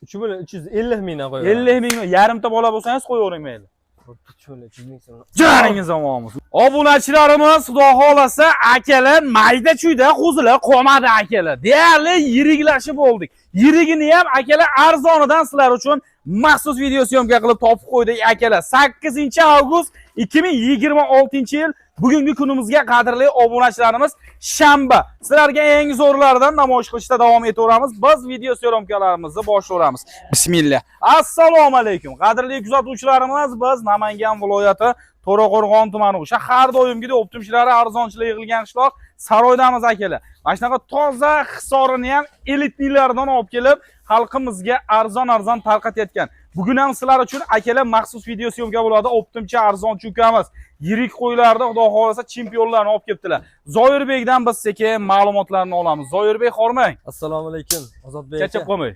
3 million 350 mingdan qo'yaman. 50 ming, yarimta bola bo'lsangiz qo'yavering mayli. 3 million 300 ming so'm. Joningiz omon. Obunachilarimiz, xudo xolasa, akalar mayda-chuyda qo'zilar qolmadi akalar. Deyarli yiriklashib bo'ldik. Yirigini ham akalar arzonidan sizlar uchun maxsus video syomka qilib topib qo'ydik akalar. 8-avgust 2026-yil bugungi kunimizga qadrli obunachilarimiz shanba. Sizlarga yangi zo'rlardan namoyish qilishda davom etaveramiz. Biz video syomkalarimizni boshlaymiz. Bismillah. Assalomu alaykum. Qadrli kuzatuvchilarimiz, biz Namangan viloyati To'raqo'rg'on tumani shahar doimgidek optimchilari arzonchilik yig'ilgan qishloq Saroydamiz akalar. Mana shunaqa toza hisorini ham elitnilardan olib kelib, xalqimizga arzon tarqatayotgan. Bugun ham sizlar uchun akalar maxsus video syomka bo'ladi. Optimchi arzonchi ukamiz yirik qo'ylarda xudo xolasa chempionlarni olib kelibdilar. Zoirbekdan biz sekin ma'lumotlarni olamiz. Zoirbek xormang. Assalomu alaykum. Ozodbek aka. Kechib qolmang.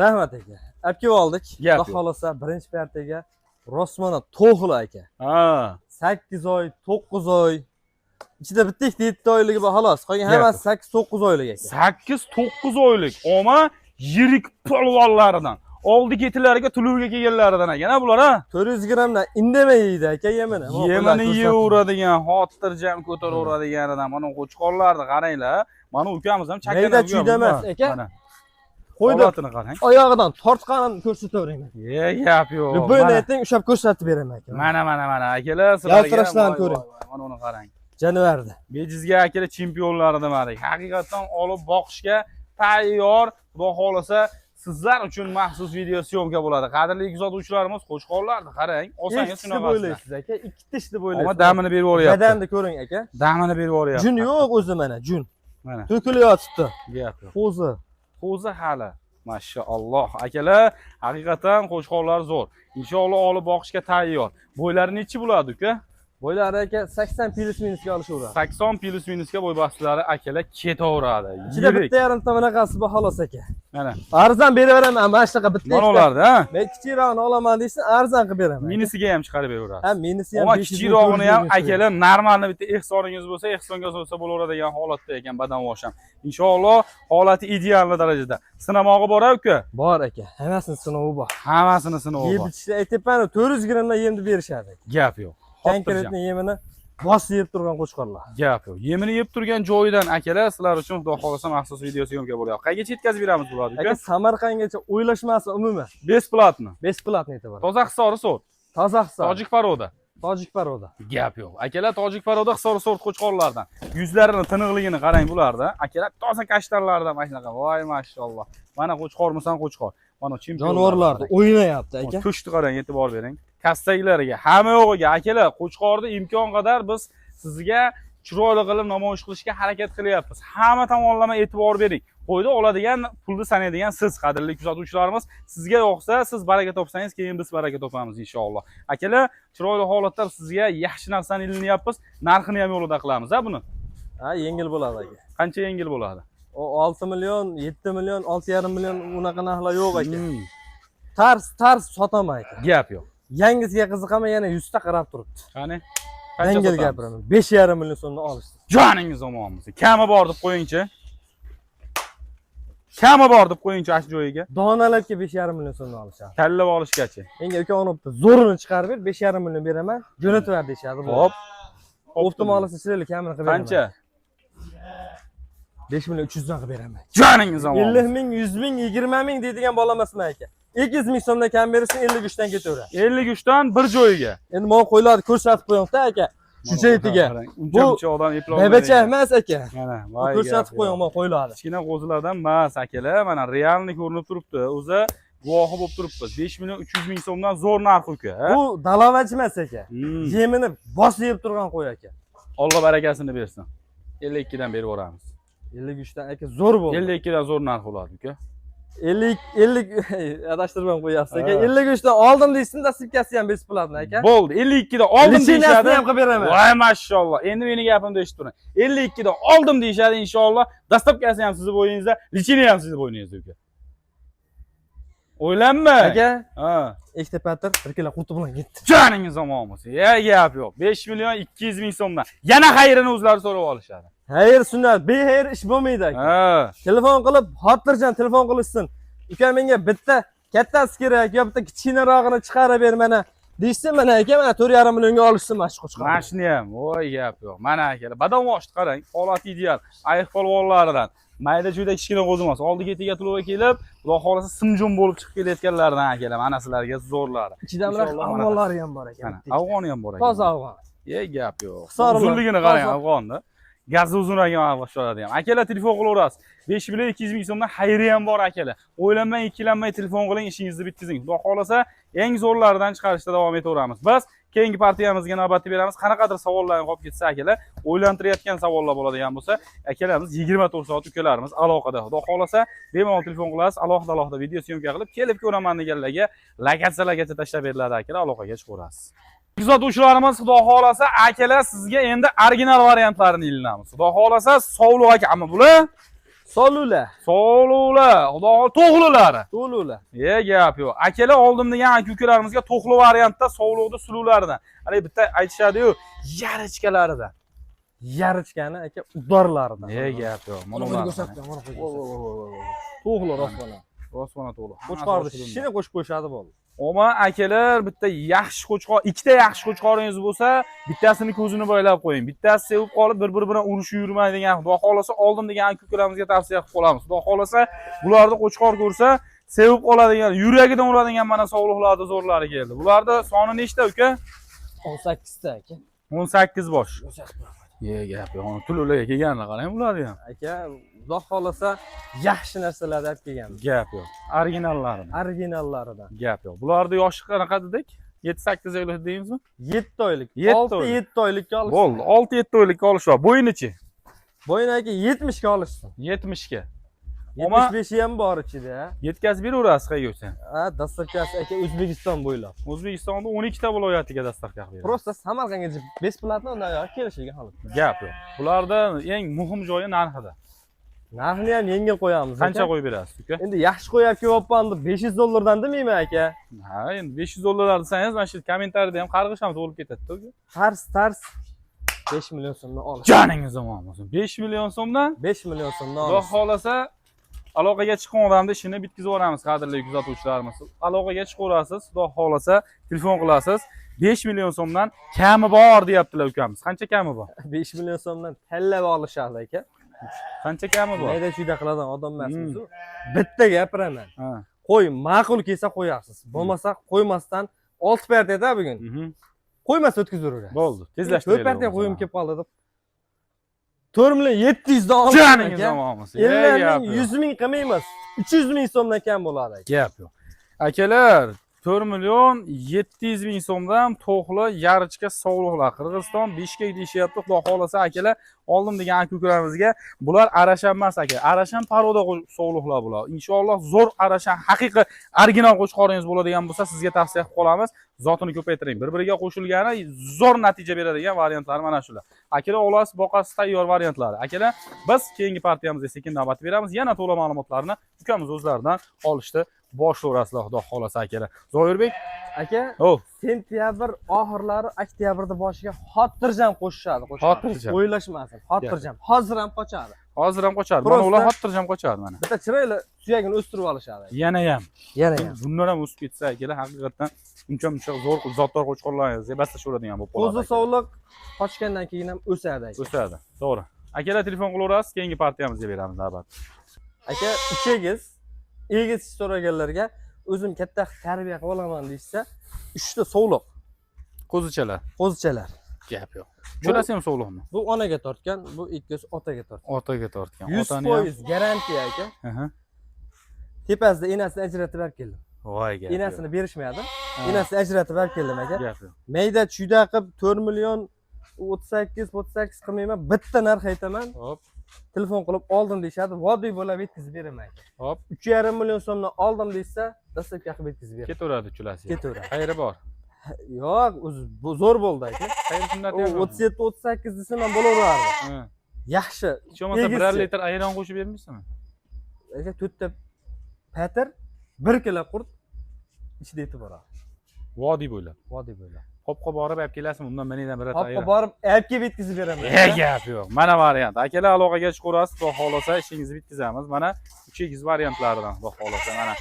Rahmat aka. Olib kelib oldik. Xudo xolasa birinchi partiyaga Rosmana to'g'ri aka. Ha. 8 oy, 9 oy. Ichida bitta 7 oyligi bor xolos. Qolgan hammasi 8-9 oylik aka. 8-9 oylik. Oma yirik polvonlaridan. Oldi ketilariga tulurga kelganlaridan ekan, bular ha. 400 grammdan indamay yeydi aka yemini. Yemini yeyaveradigan, xotirjam ko'taraveradiganidan mana qo'chqonlarni qaranglar. Mana ukamiz ham chakana. Mayda chuyda emas aka. Qo'ydatini qarang. Oyog'idan tortganini ko'rsataveraman. Gap yo'q. Любойni ayting, ushab ko'rsatib beraman aka. Mana akalar, sizlarga yaltirashlarni ko'ring. Mana uni qarang. Janivardi. Bejizga akalar chempionlari demadik. Haqiqatan olib boqishga tayyor. Xudo xolasa sizlar uchun maxsus video syomka bo'ladi. Qadrli kuzatuvchilarimiz, qo'shqonlarni qarang. Olsangiz shunaqa o'ylaysiz aka. 2 tish deb o'ylaysiz. Ammo damini berib yuboryapti. Badanni ko'ring aka. Damini berib yuboryapti. Jun yo'q o'zi mana, jun. Mana. To'kilyapti. Gap yo'q. Qo'zi hali. Mashaalloh. Akalar, haqiqatan qo'shqonlar zo'r. Inshaalloh olib boqishga tayyor. Bo'ylari nechi bo'ladi uka? Bo'ylari aka 80 plus minusga olishaveradi. 80 plus minusga bo'y bastilari akalar ketaveradi. Ichida bitta yarimta bunaqasi bor xolos aka. Mana. Arzon beraveraman, mana shunaqa bitta. Mana ularda, ha? Men kichikroqni olaman deysan, arzon qilib beraman. Minisiga ham chiqarib beraverasiz. Ha, minisi ham 500. Kichikroqni ham akalar normalni bitta ehsoningiz bo'lsa, ehsonga bo'lsa bo'laveradigan holatda ekan badanvosh ham. Inshaalloh holati ideal darajada. Sinamog'i bor aka? Bor aka. Hammasini sinovi bor. Hammasini sinovi bor. Yeb ichishda aytibman, 400 grammdan yemni berishadi. Gap yo'q. Konkretni yemini bosib yeb turgan qo'chqorlar. Gap yo'q. Yemini yeb turgan joyidan akalar sizlar uchun xudo xolasa maxsus video syomka bo'lyapti. Qayergacha yetkazib beramiz bularni aka? Samarqandgacha o'ylashmasa umuman. Besplatni. Besplatni aytaman. Toza hisori sort. Toza hisori. Tojik paroda. Tojik paroda. Gap yo'q. Akalar tojik paroda hisori sort qo'chqorlardan. Yuzlarini tiniqligini qarang bularda. Akalar toza kashtanlardan mana shunaqa. Voy mashaalloh. Mana qo'chqormisan qo'chqor. Mana chempion. Jonivorlarni o'ynayapti aka. To'shni qarang, e'tibor bering. Kastaklariga, hamma yo'g'iga akalar, qo'chqorni imkon qadar biz sizga chiroyli qilib namoyish qilishga harakat qilyapmiz. Hamma tomonlama e'tibor bering. Qo'yda oladigan, pulni sanaydigan siz, qadrli kuzatuvchilarimiz. Sizga yoqsa, siz baraka topsangiz, keyin biz baraka topamiz inshaalloh. Akalar, chiroyli holatda sizga yaxshi narsani ilinayapmiz. Narxini ham yo'lida qilamiz, ha buni. Ha, yengil bo'ladi aka. Qancha yengil bo'ladi? O 6 million, 7 million, 6,5 million unaqa narxlar yo'q aka. Tars sotaman aka. Gap yo'q. Yangisiga qiziqaman, yana 100 ta qarab turibdi. Qani? Yengil gapiraman. 5,5 million so'mdan olishdi. Joningiz omonmiz. Kami bor deb qo'yingchi. Kami bor deb qo'yingchi ash joyiga. Donalarga 5,5 million so'mdan olishadi. Kallab olishgacha. Menga uka olibdi. Zo'rini chiqarib ber, 5,5 million beraman. Jo'natib ber deyshadi. Hop. Optimalisi chiroyli kamini qilib beraman. Qancha? 5 million 300 dan qilib beraman. Joningiz omonmiz. 50 ming, 100 ming, 20 ming deydigan bola emasman aka. 200 ming so'mdan kam bersin, 53 dan ketaveradi. 53 dan bir joyiga. Endi men qo'ylarni ko'rsatib qo'ying-da aka. Shuncha etiga. Bu odam eplolmaydi. Bebacha emas aka. Mana, voy. Ko'rsatib qo'ying men qo'ylarni. Kichkina qo'zilardan emas akalar, mana realni ko'rinib turibdi. O'zi guvohi bo'lib turibmiz. 5 million 300 ming so'mdan zo'r narx uka. Bu dalovachi emas aka. Yemini bosib yeb turgan qo'y aka. Alloh barakasini bersin. 52 dan berib yuboramiz. 53 dan aka zo'r bo'ldi. 52 dan zo'r narx bo'ladi uka. 50 adashtirib qo'yasiz aka. 53 dan oldim deysin, dasibkasi ham besplatni aka. Bo'ldi, 52 dan oldim deyshadi. ham qilib beraman. Voy mashalloh. Endi meni gapimni eshitib turing. 52 dan oldim deyshadi inshaalloh. Dastabkasi ham sizni bo'yingizda, lichini ham sizni bo'yingizda uka. O'ylanma. Aka, ha. Ikkita patr 1 kilo qurti bilan ketdi. Joningiz omon bo'lsin. Gap yo'q. 5 million 200 ming so'mdan. Yana xayrini o'zlari so'rab olishadi. Xayr sunnat, bexayr ish bo'lmaydi aka. Ha. Telefon qilib, xotirjam telefon qilishsin. uka menga bitta kattasi kerak yo bitta kichkinarog'ini chiqarib ber mana deyishsa mana aka mana 4,5 millionga olishsin mana shu qo'chqor. Mana shuni ham, voy gap yo'q. Mana akalar, badomoshni qarang, holati ideal. Ayiq polvonlaridan. Mayda chuyda kichkina qo'zi emas. Oldiga tegatuloga kelib, xudo xolasa simjum bo'lib chiqib kelayotganlardan akalar, mana sizlarga zo'rlari. Ichida afg'onlari ham bor ekan. Afg'oni ham bor ekan. Toza afg'on. Gap yo'q. Hisobi Uzunligini qarang afg'onni. Gazi uzunroq boshqaradi ham. Akalar telefon qilaverasiz. 5 million 200 ming so'mdan xayri ham bor akalar. O'ylanmay, ikkilanmay telefon qiling, ishingizni bitkazing. Xudo xolasa eng zo'rlaridan chiqarishda davom etaveramiz. Biz keyingi partiyamizga navbatni beramiz. Qanaqadir savollarni qolib ketsa akalar, o'ylantirayotgan savollar bo'ladigan bo'lsa, akalarimiz 24 soat ukalarimiz aloqada. Xudo xolasa bemalol telefon qilasiz, alohida video syomka qilib, kelib ko'raman deganlarga lagacha tashlab beriladi akalar, aloqaga chiqaverasiz. Kuzatuvchilarimiz, xudo xolasa akalar sizga endi original variantlarini ilinamiz. Xudo xolasa sovliq aka, ammo bular Solula. xudo to'g'lilari. To'lula. Gap yo'q. Akalar oldim degan aka-ukalarimizga to'g'li variantda sovliqda suluvlaridan. Hali bitta aytishadi-yu, yarichkalaridan. Yarichkani aka udorlaridan. Gap yo'q. Mana buni ko'rsatdim, mana qo'y. To'g'li rostona. Rostona to'g'li. Qo'chqorni shishini qo'shib qo'yishadi bo'ldi. Oma akalar bitta yaxshi qo'chqor, ikkita yaxshi qo'chqoringiz bo'lsa, bittasini ko'zini boylab qo'ying. Bittasi sevib qolib, bir-biri bilan urushib yurmaydigan, xudo xolasa oldim degan aka-ukalarimizga tavsiya qilib qolamiz. Xudo xolasa bularni qo'chqor ko'rsa, sevib qoladigan, yuragidan uradigan mana sovliqlarda zo'rlari keldi. Bularda soni nechta uka? 18 ta aka. 18 bosh. Gap yo'q. Tulularga kelganlar qarang bularni ham. Aka, xudo xolasa yaxshi narsalarni olib kelganmiz. Gap yo'q. Originallaridan. Originallaridan. Gap yo'q. Bularning yoshi qanaqa dedik? 7-8 oylik deymizmi? 7 oylik. 6-7 oylikka olish. Bo'ldi. 6-7 oylikka olish bor. Bo'yinichi? Bo'yini aka 70 ga olishsin. 70 ga. 75 ham bor ichida. Yetkazib beraverasiz qayerga? Ha, dastavkasi aka O'zbekiston bo'ylab. O'zbekistonda 12 ta viloyatiga dastavka qilib beradi. Просто Samarqandga besplatno undan kelishilgan holat. Gap yo'q. Bularda eng muhim joyi narxida. Narxni ham yengil qo'yamiz. Qancha qo'yib berasiz uka? Endi yaxshi qo'yib kelyapman deb 500 dollardan demayman aka. Ha, endi 500 dollar desangiz, mana shu kommentariyada ham qarg'ish ham to'lib ketadi-ku. Tars 5 million so'mdan olish. Joningiz omon bo'lsin. 5 million so'mdan 5 million so'mdan Xudo olish. xolasa aloqaga chiqqan odamni ishini bitkazib yuboramiz, qadrli kuzatuvchilarimiz. Aloqaga chiqaverasiz, xudo xolasa telefon qilasiz. 5 million so'mdan kami bor deyaptilar ukamiz. Qancha kami bor? 5 million so'mdan tallab olishadi aka. Qancha kami bor? Mayda chuyda qiladigan odam emasmiz. Bitta gapiraman. Ha. Qo'y, ma'qul kelsa qo'yasiz. Bo'lmasa qo'ymasdan 6 partiya bugun. Qo'ymasa o'tkazaveraverasiz. Bo'ldi. Tezlashtirib. 4 partiya qo'yim kelib qoldi deb. 4 million 700 dan olib. Joningiz omon bo'lsin. 100 ming qilmaymiz. 300 ming so'mdan kam bo'ladi aka. Gap yo'q. Akalar, 4 million 700 ming so'mdan to'g'li yarichka sovliqlar. Qirg'iziston Bishkek deyishyapti. Xudo xolasa akalar, oldim degan aka-ukalarimizga bular arashan emas aka. Arashan paroda sovliqlar bular. Inshaalloh zo'r arashan haqiqiy original qo'chqoringiz bo'ladigan bo'lsa, sizga tavsiya qilib qolamiz. Zotini ko'paytiring. Bir-biriga qo'shilgani zo'r natija beradigan variantlar mana shular. Akalar olasiz, boqasiz tayyor variantlari. Akalar, biz keyingi partiyamizga sekin navbat beramiz. Yana to'liq ma'lumotlarni ukamiz o'zlaridan olishdi. Boshlayverasizlar, xudo xolasa akalar. Zoirbek aka, sentyabr oxirlari, oktyabrda boshiga xotirjam qo'shishadi. Xotirjam. O'ylashmasin. Xotirjam. Hozir ham qochadi. Hozir ham qochadi. Mana ular xotirjam qochadi mana. Bitta chiroyli suyagini o'stirib olishadi. Yana ham. Bundan ham o'sib ketsa akalar, haqiqatan uncha zo'r zotdor qo'chqorlaringizni baslashaveradigan bo'lib qoladi. Qo'zi sovliq qochgandan keyin ham o'sadi aka. O'sadi. To'g'ri. Akalar telefon qilaverasiz, keyingi partiyamizga beramiz albatta. Aka, egiz so'raganlarga o'zim katta tarbiya qilib olaman deysa, 3 ta sovliq. Qo'zichalar. Gap yo'q. Cho'lasi ham sovliqmi? Bu onaga tortgan, bu ikkinchisi otaga tortgan. Otaga tortgan. 100% garantiya aka. Tepasida enasini ajratib berib keldim. Voy gap. Enasini berishmaydi. Enasini ajratib berib keldim aka. Gap yo'q. Mayda chuyda qilib 4 million 38 qilmayman, bitta narx aytaman. Hop. Telefon qilib oldim deyshadi, vodiy bo'lib yetkazib beraman aka. Hop. 3,5 million so'mdan oldim deysa, dastavka qilib yetkazib beraman. Ketaveradi cho'lasi. Ketaveradi. Xayri bor. Yo'q, bu zo'r bo'ldi aka. Xayri sunnati yo'q. 37-38 desam ham bo'laveradi. Yaxshi. Hech bo'lmasa 1 litr ayron qo'shib bermaysizmi? Aka 4 ta patir, 1 kilo qurt ichida yetib boradi. Vodiy bo'ylab. Qopqa borib olib kelasizmi? Undan menidan bir Hoppa borib, elbga bitkizib beraman. Gap yo'q. Mana variant. Akalar aloqaga chiqarasiz, xudo xolasa ishingizni bitkazamiz. Mana 3x variantlaridan xudo xolasa mana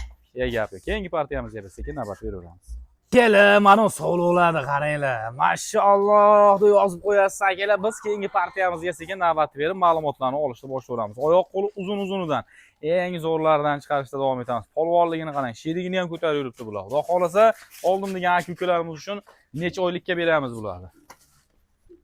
gap yo'q. Keyingi partiyamizga biz sekin navbat beraveramiz. Keling, mana sovliqlarni qaranglar. Mashalloh deb yozib qo'yasiz akalar. Biz keyingi partiyamizga sekin navbat berib ma'lumotlarni olishni boshlaymiz. Oyoq qo'li uzun-uzunidan eng zo'rlaridan chiqarishda davom etamiz. Polvonligini qarang, sherigini ham ko'tarib yuribdi bular. Xudo xolasa, oldin degan aka-ukalarimiz uchun necha oylikka beramiz bularni?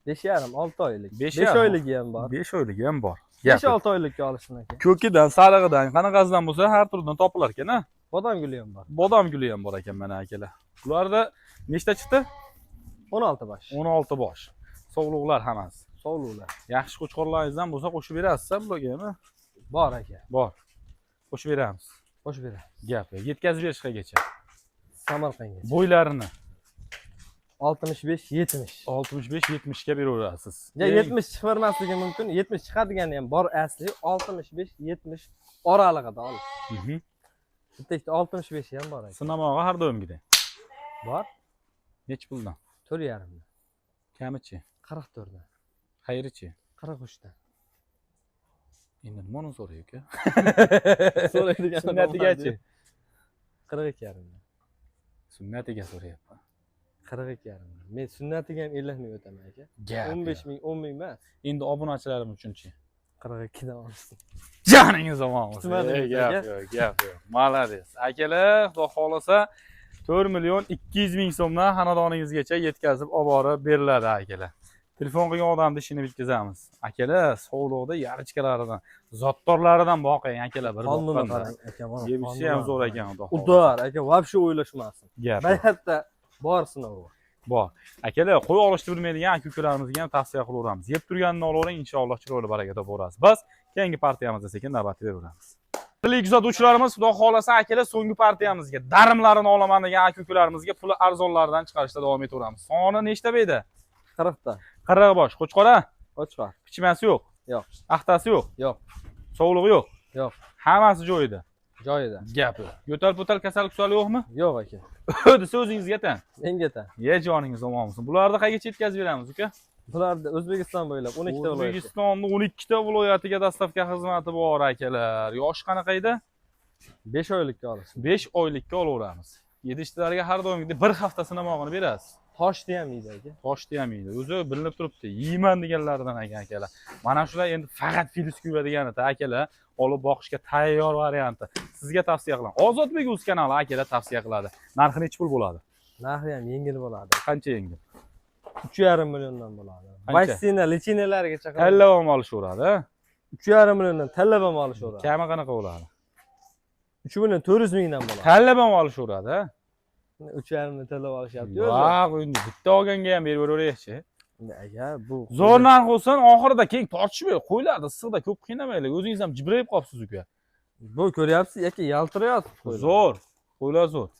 5,5 6 oylik. 5 5,5 oyligi ham bor. 5 oyligi ham bor. 5-6 oylikka olishsin aka. Ko'kidan, sarig'idan, qanaqasidan bo'lsa har turdan topilar ekan, ha? Bodom guli ham bor. Bodom guli ham bor ekan mana akalar. Bularda nechta chiqdi? 16 bosh. 16 bosh. Sovliqlar hammasi. Sovliqlar. Yaxshi qo'chqorlaringizdan bo'lsa qo'shib berasiz bularga, Bor aka. Bor. Qo'shib beramiz. Qo'shib beramiz. Gap, yetkazib berishgacha. Samarqandga. Bo'ylarini 65-70. 65-70 ga beraverasiz. Ya 70 chiqarmasligi mumkin. 70 chiqadigani ham bor asli 65-70 oralig'ida ol. Bitta 65 ham bor aka. Sinamog'i har doimgidek. Bor. Nech puldan? 4,5 dan. Kamichi? 44 dan. Xayrichi? 43 dan. Endi nimani so'raydi-ku? So'raydigan Sunnatigachi? 42,5 dan. Sunnatiga so'rayapman. 42,5 dan. Men sunnatiga ham 50 ming o'taman aka. 15 ming, 10 ming emas. Endi obunachilarim uchunchi? 42 dan olsin. Joningiz omon bo'lsin. Tushunmadingiz, Gap aka? yo'q, gap yo'q. Malades. Akalar, xudo xolasa 4 million 200 ming so'mdan xonadoningizgacha yetkazib olib borib beriladi akalar. Telefon qilgan odamni ishini bitkazamiz. Akalar, sovliqda yarichkalaridan, zotdorlaridan boqing akalar bir Qonunni boqqanda. qarang aka, mana. Yebishi ham zo'r ekan xudo xolasa. Udor aka, vobshe o'ylashmasin. Gap. Bayatda bor sinovi. Bor. Akalar, qo'y olishni bilmaydigan aka-ukalarimizga ham tavsiya qilaveramiz. Yeb turganini olavering, inshaalloh chiroyli baraka topaverasiz. Biz keyingi partiyamizga sekin navbat beraveramiz. Qadrli kuzatuvchilarimiz, xudo xolasa akalar so'nggi partiyamizga darimlarini olaman degan aka-ukalarimizga puli arzonlardan chiqarishda davom etaveramiz. Soni nechta beyda? 40 ta. 40 bosh. Qo'chqora? Qo'chqor. Pichmasi yo'q. Yo'q. Axtasi yo'q. Yo'q. Sovlig'i yo'q. Yo'q. Hammasi joyida. Joyida. Gap yo'q. Yo'tal-po'tal kasal-kusal yo'qmi? Yo'q aka. Desa o'zingizga tan. Menga tan. Ye joningiz omon bo'lsin. Bularni qayerga yetkazib beramiz, uka? Bularda O'zbekiston bo'ylab 12 ta viloyat. O'zbekistonning 12 ta viloyatiga dastavka xizmati bor akalar. Yosh qanaqa edi? 5 oylikka olasiz. 5 oylikka olaveramiz. Yedishchilarga har doimgidek bir hafta sinamog'ini berasiz. Toshni ham yeydi aka. Toshni ham yeydi. O'zi bilinib turibdi. Yeyman deganlardan ekan akalar. Mana shular endi faqat filiz kuyadiganida akalar olib boqishga tayyor varianti. Sizga tavsiya qilaman. Ozodbek o'z kanali akalar tavsiya qiladi. Narxi necha pul bo'ladi? Narxi ham yengil bo'ladi. Qancha yengil? 3,5 milliondan bo'ladi. Vaksina, lichinalarigacha qiladi. Tallavam olishaveradi, ha? 3,5 milliondan tallavam olishaveradi. Kami qanaqa bo'ladi? 3 million 400 mingdan bo'ladi. Tallavam olishaveradi, ha? 3,5 million tallab olishyapti. Vaq, endi bitta olganga ham berib o'raveraychi. Aka, bu Zo'r narx bo'lsin, oxirida keyin tortishmay qo'yiladi, issiqda ko'p qiynamanglar. O'zingiz ham jibrayib qolibsiz uka. bu ko'ryapsiz, aka, yaltirayapti. Zo'r. Qo'ylar zo'r.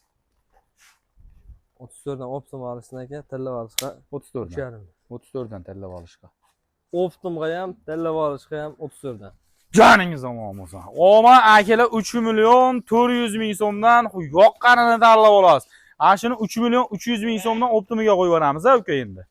34 dan optim olishsin aka, tallab olishga 34 dan. 3,5. 34 dan tallab olishga. Optimga ham, tallab olishga ham 34 dan. Joningiz omon bo'lsin. Omon akalar 3 million 400 ming so'mdan yoqqanini tanlab olasiz. Ana shuni 3 million 300 ming so'mdan optimiga qo'yib yuboramiz, ha uka endi.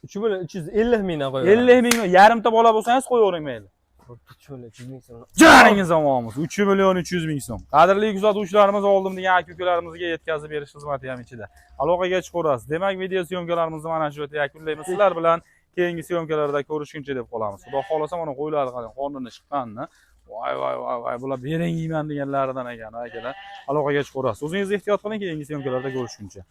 3 million 350 mingdan qo'yib. 50 ming, yarimta bola bo'lsangiz qo'yavering mayli. 3 million 300 ming so'm. Joningiz omon bo'lsin. 3 million 300 ming so'm. Qadrli kuzatuvchilarimiz, oldim degan aka-ukalarimizga yetkazib berish xizmati ham ichida. Aloqaga chiqarasiz. Demak, video syomkalarimizni mana shu yerda yakunlaymiz. Sizlar bilan keyingi syomkalarda ko'rishguncha deb qolamiz. Xudo xolasa mana qo'ylarni qarang, qornini chiqqanini. Voy, bular bering yeyman deganlaridan ekan, akalar. Aloqaga chiqarasiz. O'zingiz ehtiyot qiling, keyingi syomkalarda ko'rishguncha.